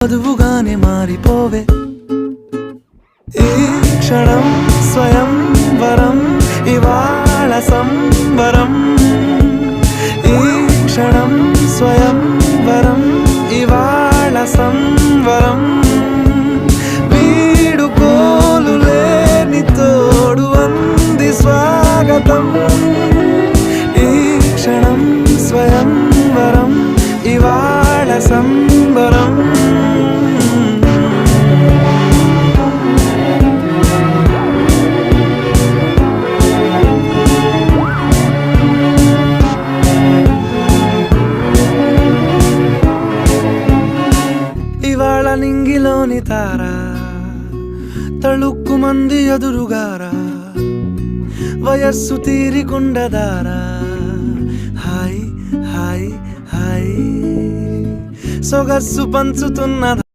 వధువుగానే మారిపోవే ఈ క్షణం స్వయం వరం ఇవాళ సంబరం ఈ క్షణం స్వయం వరం ఇవాళ సంవరం వీడుకోలు లేని తోడు అంది స్వాగతం ఈ క్షణం స్వయం వరం ఇవాళ సంబరం ఇవాళ నింగిలోని తారా తళుక్కు మంది ఎదురుగారా వయస్సు తీరికుండదారా హాయ్ హాయ్ హాయ్ సొగస్సు పంచుతున్న